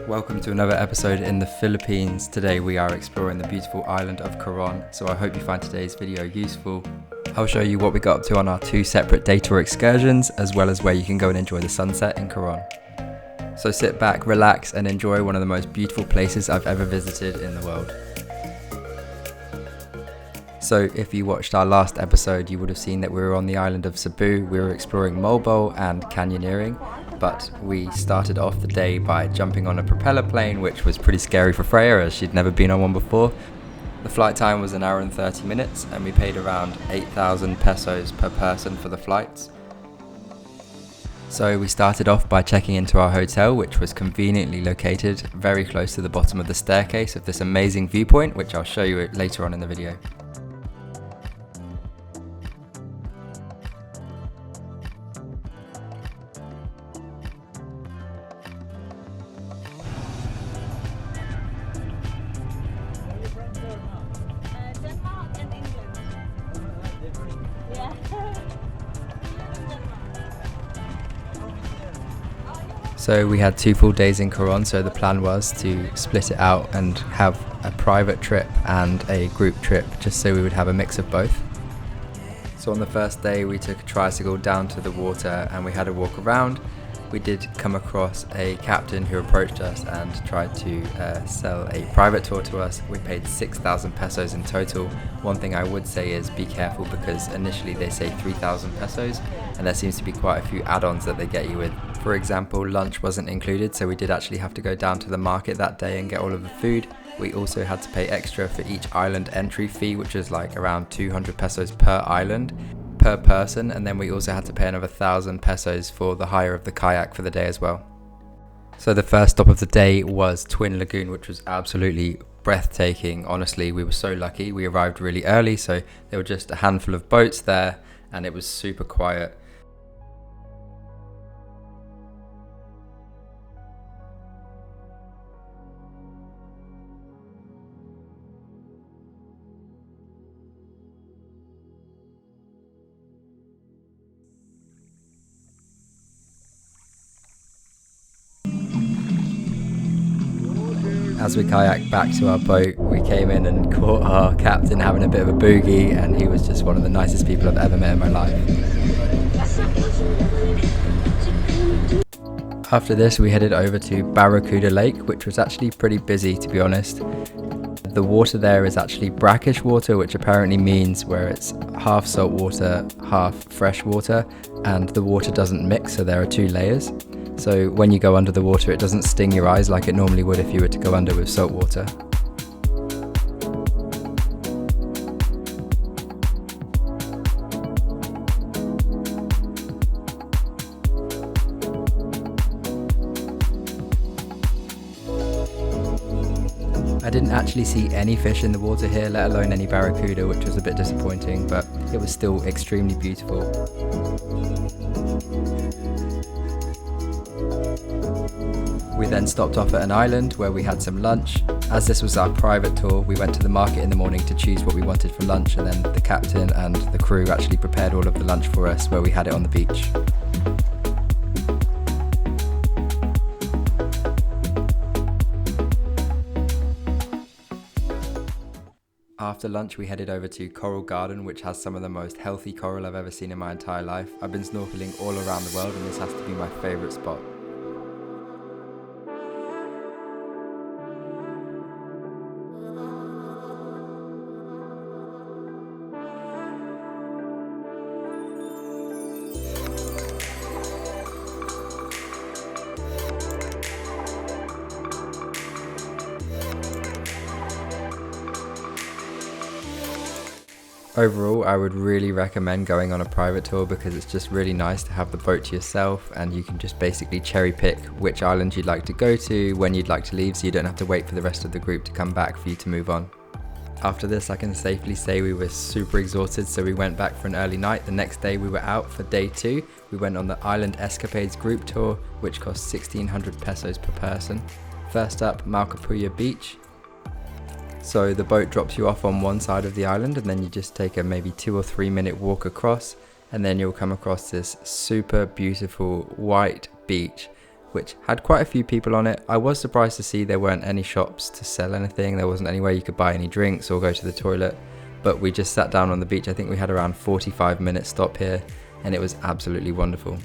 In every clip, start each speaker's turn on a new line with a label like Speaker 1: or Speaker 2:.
Speaker 1: Welcome to another episode in the Philippines. Today we are exploring the beautiful island of Coron, so I hope you find today's video useful. I'll show you what we got up to on our two separate day tour excursions, as well as where you can go and enjoy the sunset in Coron. So sit back, relax and enjoy one of the most beautiful places I've ever visited in the world. So if you watched our last episode, you would have seen that we were on the island of Cebu. We were exploring mobile and canyoneering, but we started off the day by jumping on a propeller plane, which was pretty scary for Freya as she'd never been on one before. The flight time was 1 hour and 30 minutes and we paid around 8,000 pesos per person for the flights. So we started off by checking into our hotel, which was conveniently located very close to the bottom of the staircase of this amazing viewpoint, which I'll show you later on in the video. So we had 2 full days in Coron, so the plan was to split it out and have a private trip and a group trip, just so we would have a mix of both. So on the first day we took a tricycle down to the water and we had a walk around. We did come across a captain who approached us and tried to sell a private tour to us. We paid 6,000 pesos in total. One thing I would say is be careful, because initially they say 3,000 pesos and there seems to be quite a few add-ons that they get you with. For example, lunch wasn't included, so we did actually have to go down to the market that day and get all of the food. We also had to pay extra for each island entry fee, which is like around 200 pesos per island per person, and then we also had to pay another 1,000 pesos for the hire of the kayak for the day as well. So the first stop of the day was Twin Lagoon, which was absolutely breathtaking. Honestly, we were so lucky. We arrived really early, so there were just a handful of boats there and it was super quiet. As we kayaked back to our boat, we came in and caught our captain having a bit of a boogie, and he was just one of the nicest people I've ever met in my life. After this, we headed over to Barracuda Lake, which was actually pretty busy, to be honest. The water there is actually brackish water, which apparently means where it's half salt water, half fresh water, and the water doesn't mix, so there are 2 layers. So when you go under the water, it doesn't sting your eyes like it normally would if you were to go under with salt water. I didn't actually see any fish in the water here, let alone any barracuda, which was a bit disappointing, but it was still extremely beautiful. We then stopped off at an island where we had some lunch. As this was our private tour, we went to the market in the morning to choose what we wanted for lunch, and then the captain and the crew actually prepared all of the lunch for us, where we had it on the beach. After lunch we headed over to Coral Garden, which has some of the most healthy coral I've ever seen in my entire life. I've been snorkeling all around the world and this has to be my favourite spot. Overall, I would really recommend going on a private tour because it's just really nice to have the boat to yourself and you can just basically cherry pick which island you'd like to go to, when you'd like to leave, so you don't have to wait for the rest of the group to come back for you to move on. After this, I can safely say we were super exhausted, so we went back for an early night. The next day we were out for day 2. We went on the Island Escapades group tour, which cost 1,600 pesos per person. First up, Malcapuya Beach. So the boat drops you off on one side of the island and then you just take a maybe 2 or 3 minute walk across, and then you'll come across this super beautiful white beach which had quite a few people on it. I was surprised to see there weren't any shops to sell anything. There wasn't anywhere you could buy any drinks or go to the toilet, but we just sat down on the beach. I think we had around 45-minute stop here, and it was absolutely wonderful.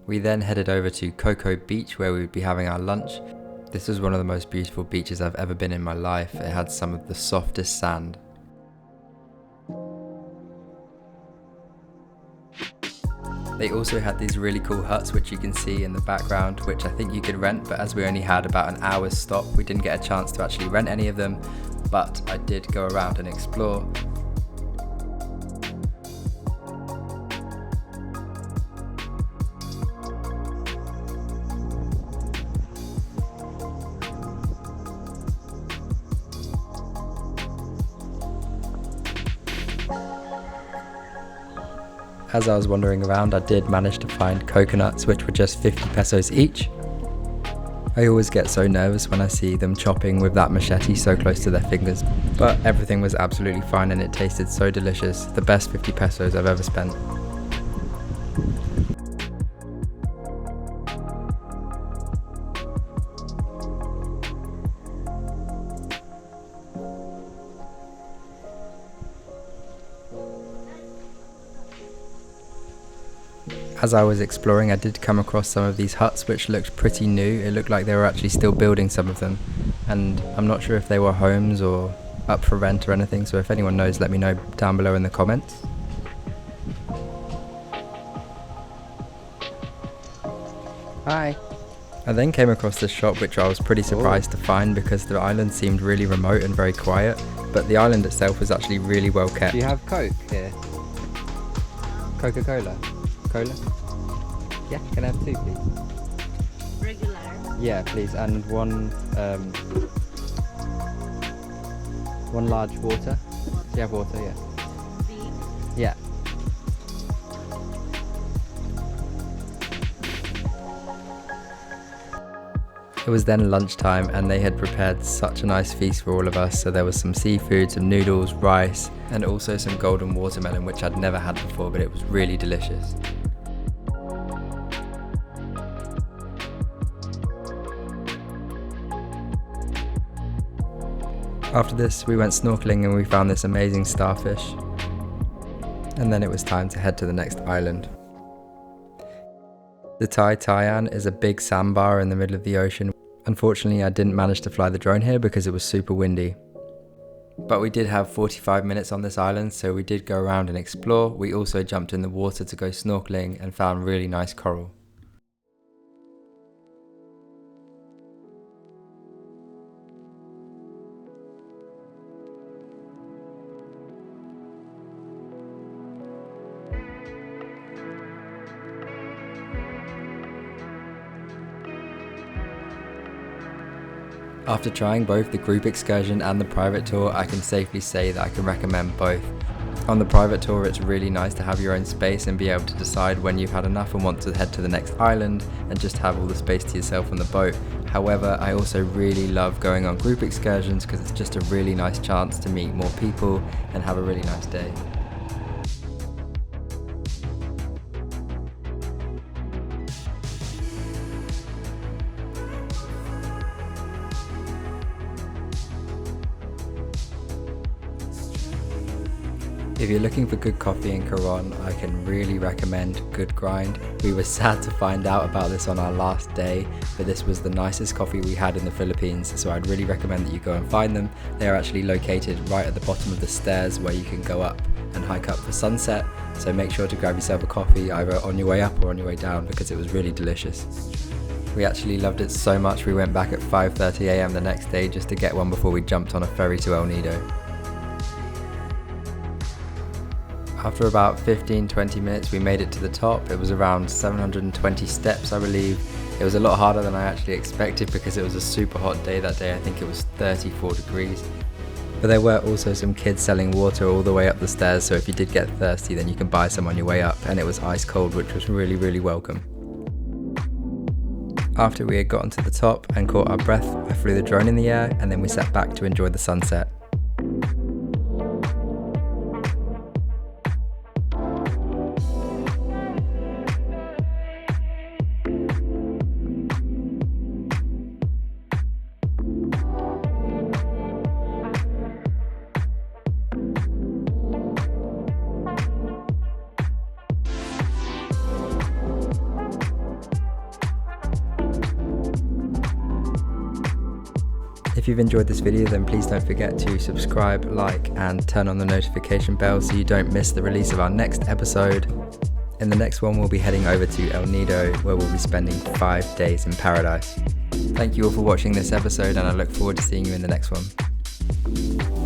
Speaker 1: We then headed over to Coco Beach where we would be having our lunch. This was one of the most beautiful beaches I've ever been in my life. It had some of the softest sand. They also had these really cool huts which you can see in the background, which I think you could rent, but as we only had about an hour's stop, we didn't get a chance to actually rent any of them, but I did go around and explore. As I was wandering around, I did manage to find coconuts, which were just 50 pesos each. I always get so nervous when I see them chopping with that machete so close to their fingers, but everything was absolutely fine and it tasted so delicious. The best 50 pesos I've ever spent. As I was exploring, I did come across some of these huts which looked pretty new. It looked like they were actually still building some of them, and I'm not sure if they were homes or up for rent or anything, so if anyone knows, let me know down below in the comments. Hi! I then came across this shop which I was pretty surprised to find because the island seemed really remote and very quiet, but the island itself was actually really well kept. Do you have Coke here? Coca-Cola? Cola? Yeah, can I have two, please?
Speaker 2: Regular?
Speaker 1: Yeah, please, and one large water. Do you have water? Yeah.
Speaker 2: Big?
Speaker 1: Yeah. It was then lunchtime and they had prepared such a nice feast for all of us. So there was some seafood, some noodles, rice, and also some golden watermelon, which I'd never had before, but it was really delicious. After this, we went snorkeling and we found this amazing starfish. And then it was time to head to the next island. The Tayan is a big sandbar in the middle of the ocean. Unfortunately, I didn't manage to fly the drone here because it was super windy. But we did have 45 minutes on this island, so we did go around and explore. We also jumped in the water to go snorkeling and found really nice coral. After trying both the group excursion and the private tour, I can safely say that I can recommend both. On the private tour, it's really nice to have your own space and be able to decide when you've had enough and want to head to the next island and just have all the space to yourself on the boat. However, I also really love going on group excursions because it's just a really nice chance to meet more people and have a really nice day. If you're looking for good coffee in Coron, I can really recommend Good Grind. We were sad to find out about this on our last day, but this was the nicest coffee we had in the Philippines, so I'd really recommend that you go and find them. They are actually located right at the bottom of the stairs where you can go up and hike up for sunset, so make sure to grab yourself a coffee either on your way up or on your way down because it was really delicious. We actually loved it so much we went back at 5:30 AM the next day just to get one before we jumped on a ferry to El Nido. After about 15-20 minutes we made it to the top. It was around 720 steps I believe, It was a lot harder than I actually expected because it was a super hot day that day. I think it was 34 degrees. But there were also some kids selling water all the way up the stairs, so if you did get thirsty then you can buy some on your way up, and it was ice cold, which was really, really welcome. After we had gotten to the top and caught our breath, I flew the drone in the air and then we sat back to enjoy the sunset. If you've enjoyed this video, then please don't forget to subscribe, like, and turn on the notification bell so you don't miss the release of our next episode. In the next one, we'll be heading over to El Nido, where we'll be spending 5 days in paradise. Thank you all for watching this episode, and I look forward to seeing you in the next one.